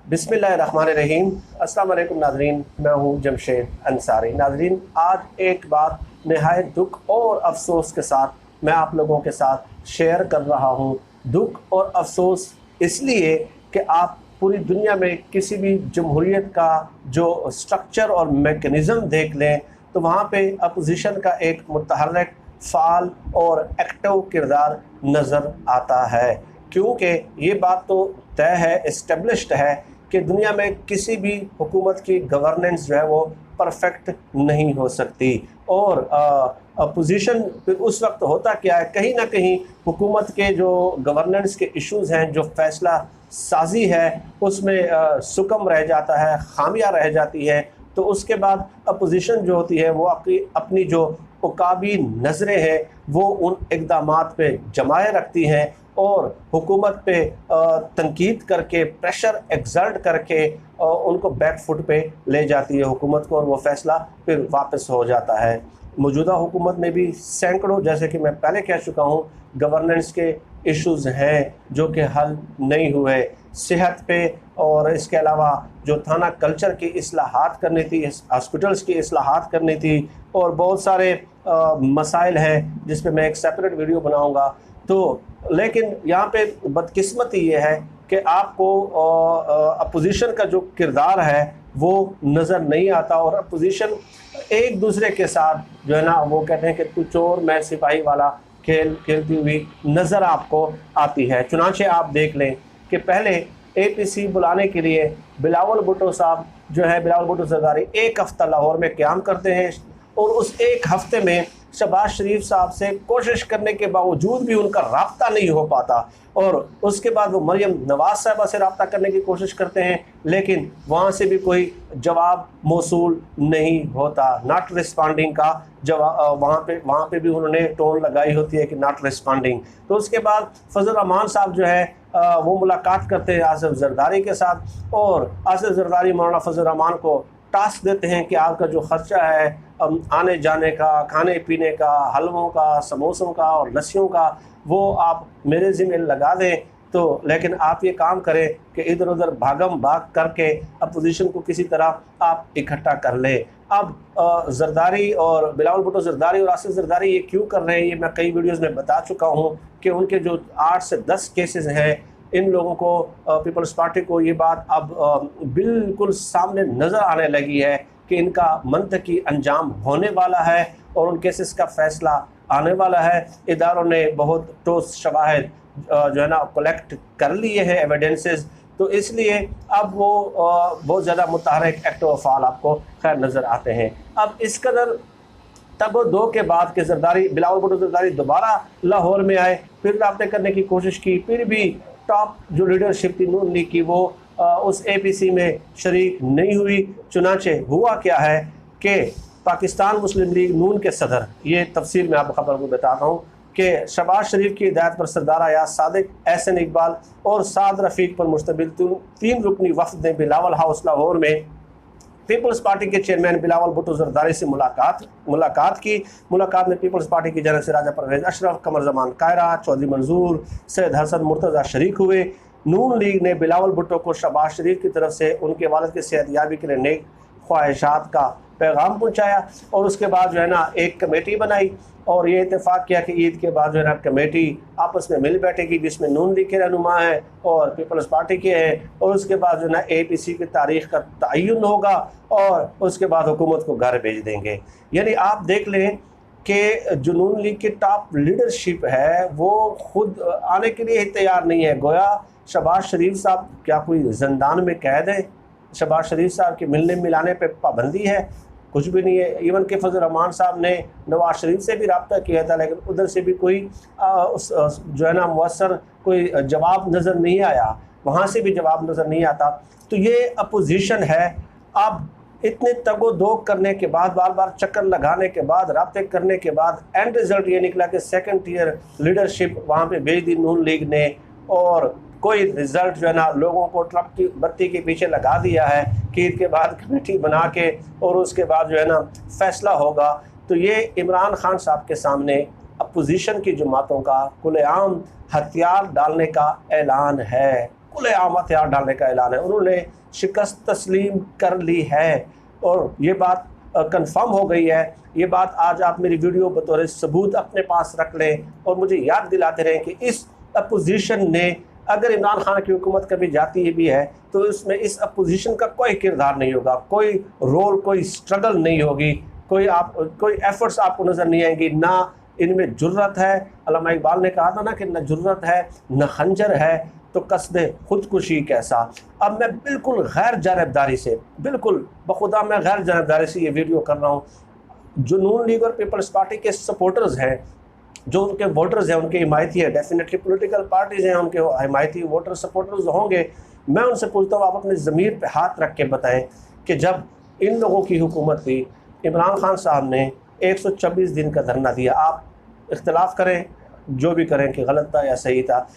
बिस्मिल्लाहिर्रहमानिर्रहीम। अस्सलाम वालेकुम नाज़रीन, मैं हूँ जमशेद अंसारी। नाज़रीन, आज एक बात नहायत दुख और अफसोस के साथ मैं आप लोगों के साथ शेयर कर रहा हूँ। दुख और अफसोस इसलिए कि आप पूरी दुनिया में किसी भी जमहूरियत का जो स्ट्रक्चर और मेकनिज़म देख लें तो वहाँ पे अपोजिशन का एक मुतहर्रिक, फ़ाल और एक्टिव किरदार नज़र आता है। क्योंकि ये बात तो तय है, इस्टेब्लिश्ड है कि दुनिया में किसी भी हुकूमत की गवर्नेंस जो है वो परफेक्ट नहीं हो सकती। और अपोजिशन फिर उस वक्त होता क्या है, कहीं ना कहीं हुकूमत के जो गवर्नेंस के इश्यूज़ हैं, जो फ़ैसला साजी है, उसमें सुकम रह जाता है, खामियां रह जाती हैं। तो उसके बाद अपोजिशन जो होती है वो अपनी जो उकाबी नज़रें हैं वो उन इक़दामात पे जमाए रखती हैं और हुकूमत पे तनकीद करके, प्रेशर एक्सर्ट करके उनको बैक फुट पे ले जाती है हुकूमत को, और वो फ़ैसला फिर वापस हो जाता है। मौजूदा हुकूमत में भी सैकड़ों, जैसे कि मैं पहले कह चुका हूँ, गवर्नेंस के इश्यूज़ हैं जो कि हल नहीं हुए। सेहत पे और इसके अलावा जो थाना कल्चर की इस्लाहात करनी थी, हॉस्पिटल्स की इस्लाहात करनी थी, और बहुत सारे मसाइल हैं जिस पे मैं एक सेपरेट वीडियो बनाऊंगा। तो लेकिन यहाँ पे बदकिस्मती ये है कि आपको अपोजिशन का जो किरदार है वो नज़र नहीं आता, और अपोजिशन एक दूसरे के साथ जो है ना, वो कहते हैं कि तू चोर मैं सिपाही वाला खेल खेलती हुई नज़र आपको आती है। चुनांचे आप देख लें कि पहले APC बुलाने के लिए बिलावल भुट्टो साहब जो है, बिलावल भुट्टो ज़रदारी, एक हफ़्ता लाहौर में क़याम करते हैं, और उस एक हफ़्ते में शहबाज शरीफ साहब से कोशिश करने के बावजूद भी उनका राब्ता नहीं हो पाता। और उसके बाद वो मरियम नवाज़ साहबा से राब्ता करने की कोशिश करते हैं, लेकिन वहाँ से भी कोई जवाब मौसूल नहीं होता। नॉट रिस्पॉन्डिंग का जवाब वहाँ पे भी उन्होंने टोन लगाई होती है कि नॉट रिस्पॉन्डिंग। तो उसके बाद फजल रहमान साहब जो है वो मुलाकात करते हैं आसिफ जरदारी के साथ, और आसिफ जरदारी मौलाना फजल रहमान को टास्क देते हैं कि आपका जो ख़र्चा है आने जाने का, खाने पीने का, हलवों का, समोसों का और लस्सियों का, वो आप मेरे ज़िम्मे लगा दें। तो लेकिन आप ये काम करें कि इधर उधर भागम भाग करके अपोजिशन को किसी तरह आप इकट्ठा कर लें। अब जरदारी और बिलावल भुट्टो ज़रदारी और आसिफ ज़रदारी ये क्यों कर रहे हैं, ये मैं कई वीडियोज़ में बता चुका हूँ कि उनके जो 8 से 10 केसेस हैं, इन लोगों को, पीपल्स पार्टी को ये बात अब बिल्कुल सामने नज़र आने लगी है कि इनका मंतकी अंजाम होने वाला है और उन केसेस का फ़ैसला आने वाला है। इदारों ने बहुत ठोस शवाहिद जो है ना कलेक्ट कर लिए हैं, एविडेंसेस। तो इसलिए अब वो बहुत ज़्यादा मुतहर्रिक, एक्टिव फ़ाल आपको खैर नज़र आते हैं। अब इस कदर तब दो के बाद के ज़रदारी, बिलावल भुट्टो ज़रदारी दोबारा लाहौर में आए, फिर रब्ते करने की कोशिश की, फिर भी टॉप जो लीडरशिप थी नून लीग की वो उस APC में शरीक नहीं हुई। चुनांचे हुआ क्या है कि पाकिस्तान मुस्लिम लीग नून के सदर, ये तफसील मैं आपको खबर को बताता हूँ कि शहबाज शरीफ की हिदायत पर सरदार अयाज सादिक, एहसन इकबाल और साद रफ़ीक पर मुश्तमिल 3 रुकनी वफ़द ने बिलावल हाउस लाहौर में पीपल्स पार्टी के चेयरमैन बिलावल भुट्टो ज़रदारी से मुलाकात की। मुलाकात में पीपल्स पार्टी की जनरल सिराजा परवेज़ अशरफ, कमर जमान कायरा, चौधरी मंजूर, सैयद हसन मुर्तज़ा शरीक हुए। नून लीग ने बिलावल भुट्टो को शहबाज शरीफ की तरफ से उनके वालिद की सेहतयाबी के लिए नेक ख्वाहिशात का पैगाम पहुँचाया, और उसके बाद जो है ना एक कमेटी बनाई, और ये इत्तेफाक किया कि ईद के बाद जो है ना कमेटी आपस में मिल बैठेगी जिसमें नून लीग के रहनुमा हैं और पीपल्स पार्टी के हैं, और उसके बाद जो है ना APC की तारीख़ का तयन होगा, और उसके बाद हुकूमत को घर भेज देंगे। यानी आप देख लें कि जो नून लीग की टॉप लीडरशिप है वो खुद आने के लिए ही तैयार नहीं है। गोया शहबाज शरीफ साहब क्या कोई ज़िंदान में कैद है? शहबाज शरीफ साहब के मिलने मिलाने पे पाबंदी है? कुछ भी नहीं है। इवन के फजल रहमान साहब ने नवाज शरीफ से भी रब्ता किया था, लेकिन उधर से भी कोई जो है ना मुअस्सर कोई जवाब नज़र नहीं आया, वहाँ से भी जवाब नज़र नहीं आता। तो ये अपोजिशन है। अब इतने तगो दो करने के बाद, बार बार चक्कर लगाने के बाद, रब्ते करने के बाद एंड रिज़ल्ट ये निकला कि सेकंड टियर लीडरशिप वहाँ पे भेज दी नून लीग ने, और कोई रिज़ल्ट जो है ना लोगों को ट्रक की बत्ती के पीछे लगा दिया है कि ईद के बाद कमेटी बना के और उसके बाद जो है ना फ़ैसला होगा। तो ये इमरान खान साहब के सामने अपोजिशन की जमातों का खुलेआम हथियार डालने का ऐलान है। खुलेआम हथियार डालने का ऐलान है। उन्होंने शिकस्त तस्लीम कर ली है और ये बात कंफर्म हो गई है। ये बात आज आप मेरी वीडियो बतौर सबूत अपने पास रख लें और मुझे याद दिलाते रहें कि इस अपोजिशन ने, अगर इमरान खान की हुकूमत कभी जाती भी है तो इसमें इस अपोजिशन का कोई किरदार नहीं होगा, कोई रोल, कोई स्ट्रगल नहीं होगी, कोई एफर्ट्स आपको नज़र नहीं आएंगी। ना इनमें जुर्रत है, अल्लामा इकबाल ने कहा था ना कि न जुर्रत है न खंजर है तो कसदे खुदकुशी कैसा। अब मैं बिल्कुल गैर जानबदारी से, बिल्कुल बखुदा मैं गैर जानबदारी से ये वीडियो कर रहा हूँ। जो नून लीग और पीपल्स पार्टी के सपोर्टर्स हैं, जो उनके वोटर्स हैं, उनके हिमायती है, डेफिनेटली पॉलिटिकल पार्टीज़ हैं, उनके हिमायती वोटर सपोर्टर्स होंगे। मैं उनसे पूछता हूँ, आप अपने ज़मीर पे हाथ रख के बताएं कि जब इन लोगों की हुकूमत थी, इमरान खान साहब ने 126 दिन का धरना दिया। आप इख्तलाफ करें, जो भी करें कि गलत था या सही था,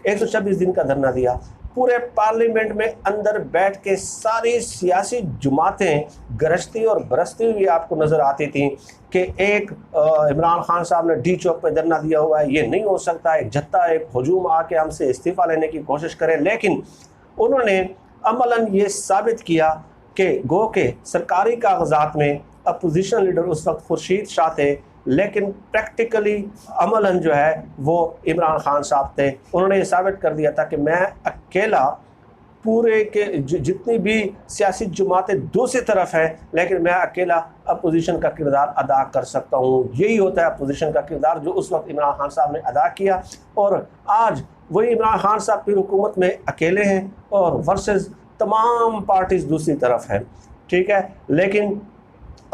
126 दिन का धरना दिया। पूरे पार्लियामेंट में अंदर बैठ के सारी सियासी जमातें गरजती और बरसती हुई आपको नज़र आती थी कि एक इमरान खान साहब ने डी चौक पे धरना दिया हुआ है, ये नहीं हो सकता, एक जत्था, एक हजूम आके हमसे इस्तीफ़ा लेने की कोशिश करे। लेकिन उन्होंने अमलन ये साबित किया कि गो के सरकारी कागजात में अपोजिशन लीडर उस वक्त खुर्शीद शाह थे, लेकिन प्रैक्टिकली अमलन जो है वो इमरान खान साहब थे। उन्होंने ये साबित कर दिया था कि मैं अकेला पूरे के जितनी भी सियासी जमातें दूसरी तरफ हैं, लेकिन मैं अकेला अपोजिशन का किरदार अदा कर सकता हूँ। यही होता है अपोजिशन का किरदार, जो उस वक्त इमरान खान साहब ने अदा किया। और आज वही इमरान खान साहब की हुकूमत में अकेले हैं और वर्सेस तमाम पार्टीज़ दूसरी तरफ हैं, ठीक है। लेकिन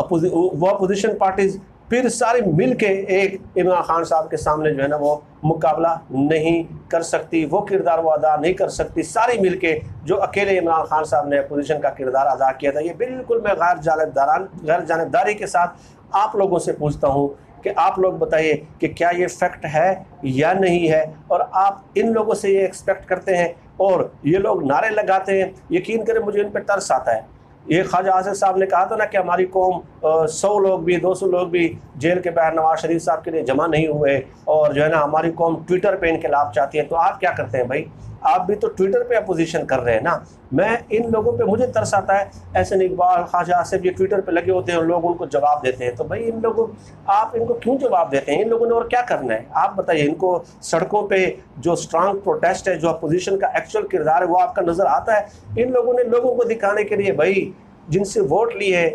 वो अपोजिशन पार्टीज़ फिर सारी मिल के एक इमरान खान साहब के सामने जो है ना वो मुकाबला नहीं कर सकती, वो किरदार वो अदा नहीं कर सकती सारी मिल के, जो अकेले इमरान खान साहब ने अपोजिशन का किरदार अदा किया था। ये बिल्कुल मैं गैर जानबदारी के साथ आप लोगों से पूछता हूँ कि आप लोग बताइए कि क्या ये फैक्ट है या नहीं है, और आप इन लोगों से ये एक्सपेक्ट करते हैं और ये लोग नारे लगाते हैं। यकीन करें मुझे इन पर तरस आता है। ये ख्वाजा आसिफ साहब ने कहा था ना कि हमारी कौम 100 लोग भी 200 लोग भी जेल के बाहर नवाज शरीफ साहब के लिए जमा नहीं हुए, और जो है ना हमारी कौम ट्विटर पे इनकलाब चाहती है। तो आप क्या करते हैं भाई, आप भी तो ट्विटर पे अपोजिशन कर रहे हैं ना। मैं इन लोगों पे मुझे तरस आता है, ऐसे इकबाल, ख्वाजा आसिफ ये ट्विटर पे लगे होते हैं और लोग उनको जवाब देते हैं। तो भाई इन लोगों, आप इनको क्यों जवाब देते हैं? इन लोगों ने और क्या करना है आप बताइए। इनको सड़कों पे जो स्ट्रांग प्रोटेस्ट है, जो अपोजिशन का एक्चुअल किरदार है, वो आपका नज़र आता है? इन लोगों ने लोगों को दिखाने के लिए भाई जिनसे वोट लिए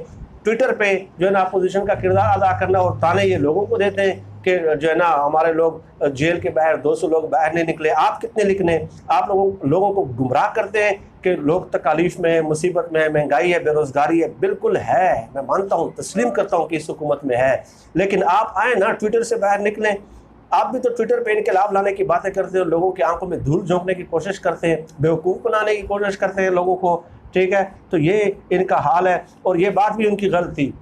ट्विटर पे जो है ना अपोजिशन का किरदार अदा करना, और ताने ये लोगों को देते हैं कि जो है ना हमारे लोग जेल के बाहर 200 लोग बाहर नहीं निकले। आप कितने लिखने? आप लोगों को गुमराह करते हैं कि लोग तकालीफ में है, मुसीबत में है, महंगाई है, बेरोज़गारी है। बिल्कुल है, मैं मानता हूँ, तस्लीम करता हूँ कि इस हुकूमत में है। लेकिन आप आए ना ट्विटर से बाहर निकलें। आप भी तो ट्विटर पे इनकलाब लाने की बातें करते हो, लोगों की आंखों में धूल झोंकने की कोशिश करते हैं, बेवकूफ़ बनाने की कोशिश करते हैं लोगों को, ठीक है। तो ये इनका हाल है, और ये बात भी उनकी गलती,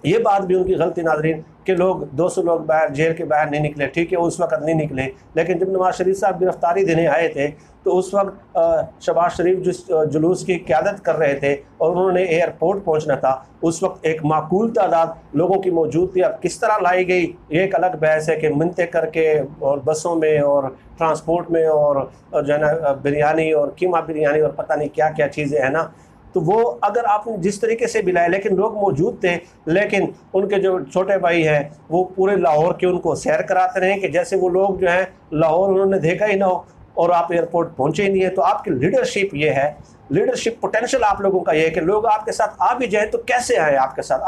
ये बात भी उनकी गलती नाज़रीन कि लोग 200 लोग बाहर जेल के बाहर नहीं निकले, ठीक है, उस वक्त नहीं निकले। लेकिन जब नवाज शरीफ साहब गिरफ्तारी देने आए थे तो उस वक्त शहबाज शरीफ जिस जुलूस की क़यादत कर रहे थे और उन्होंने एयरपोर्ट पहुंचना था, उस वक्त एक माकूल तादाद लोगों की मौजूद थी। अब किस तरह लाई गई ये एक अलग बहस है कि मिन्नतें करके और बसों में और ट्रांसपोर्ट में और जो है ना बिरयानी और कीमा बिरयानी और पता नहीं क्या क्या चीज़ें हैं ना, तो वो अगर आपने जिस तरीके से भी लाए, लेकिन लोग मौजूद थे। लेकिन उनके जो छोटे भाई हैं वो पूरे लाहौर के उनको सैर कराते रहे कि जैसे वो लोग जो हैं लाहौर उन्होंने देखा ही ना हो, और आप एयरपोर्ट पहुंचे ही नहीं है। तो आपकी लीडरशिप ये है, लीडरशिप पोटेंशियल आप लोगों का ये है कि लोग आपके साथ आ भी जाए तो कैसे आए आपके साथ?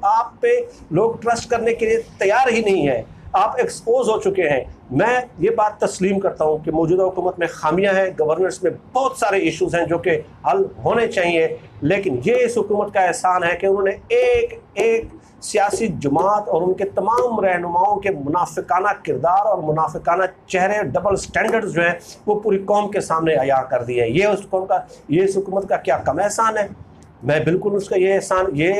आप पे लोग ट्रस्ट करने के लिए तैयार ही नहीं है, आप एक्सपोज हो चुके हैं। मैं ये बात तस्लीम करता हूँ कि मौजूदा हुकूमत में खामियां हैं, गवर्नेंस में बहुत सारे इश्यूज़ हैं जो कि हल होने चाहिए, लेकिन ये इस हुकूमत का एहसान है कि उन्होंने एक एक सियासी जमात और उनके तमाम रहनुमाओं के मुनाफिकाना किरदार और मुनाफिकाना चेहरे, डबल स्टैंडर्ड्स जो हैं वो पूरी कौम के सामने अया कर दिए। ये उस कौम का, ये इस हुकूमत का क्या कम एहसान है? मैं बिल्कुल उसका ये एहसान, ये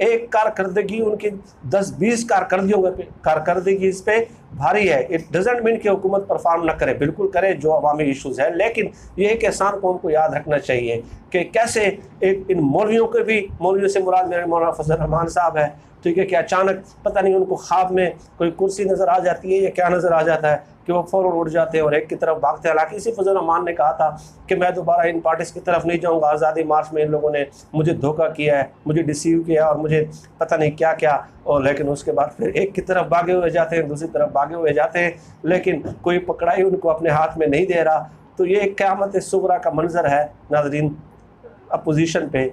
एक कारकर्दगी उनकी 10-20 कारकर्दगी इस पे भारी है। इट डजेंट मीन कि हुकूमत परफॉर्म ना करे, बिल्कुल करे जो अवामी इशूज़ है, लेकिन ये एक एहसान कौम को याद रखना चाहिए कि कैसे एक इन मौलवियों के भी, मौलवियों से मुराद मेरे मौलाना फजल रहमान साहब है, ठीक है, कि अचानक पता नहीं उनको ख्वाब में कोई कुर्सी नज़र आ जाती है या क्या नज़र आ जाता है कि वो फ़ौरन उठ जाते हैं और एक की तरफ भागते हैं। हालांकि इसी फजल रहमान ने कहा था कि मैं दोबारा इन पार्टीज़ की तरफ नहीं जाऊँगा, आज़ादी मार्च में इन लोगों ने मुझे धोखा किया है, मुझे डिसीव किया और मुझे पता नहीं क्या क्या, और लेकिन उसके बाद फिर एक की तरफ भागे हुए जाते हैं, दूसरी तरफ भागे हुए जाते हैं, लेकिन कोई पकड़ाई उनको अपने हाथ में नहीं दे रहा। तो ये एक क़यामत सुगरा का मंजर है नाज़रीन अपोजिशन पे।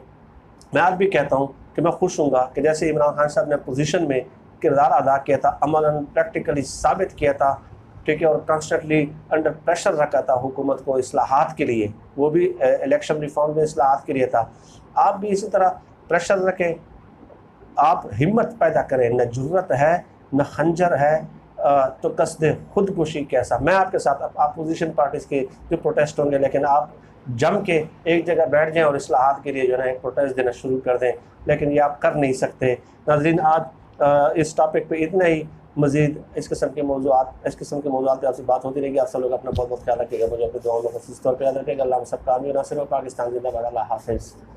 मैं आज भी कहता हूँ कि मैं खुश हूँगा कि जैसे इमरान खान साहब ने अपोजिशन में किरदार अदा किया था, अमलन प्रैक्टिकली साबित किया था, ठीक है, और कॉन्स्टेंटली अंडर प्रेशर रखा था हुकूमत को इस्लाहात के लिए, वो भी इलेक्शन रिफॉर्म में इस्लाहात के लिए था। आप भी इसी तरह प्रेशर रखें, आप हिम्मत पैदा करें, न जुर्रत है न खंजर है, तो कसदे खुदकुशी कैसा। मैं आपके साथ अपोजिशन पार्टीज़ के जो प्रोटेस्ट होंगे, लेकिन आप जम के एक जगह बैठ जाएं और इस्लाहात के लिए जो है ना एक प्रोटेस्ट देना शुरू कर दें, लेकिन ये आप कर नहीं सकते। नाज़रीन आज इस टॉपिक पे इतना ही। मज़ीद इस किस्म के मौज़ूआत पर आपसे बात होती रहेगी। आप सब लोग अपना बहुत बहुत ख्याल रखिएगा, मुझे अपने दुआओं में ख़ास तौर पर याद रखिएगा। अल्लाह सबका आमीन। नासिर पाकिस्तान जिंदाबाद। अल्लाह हाफ़िज़।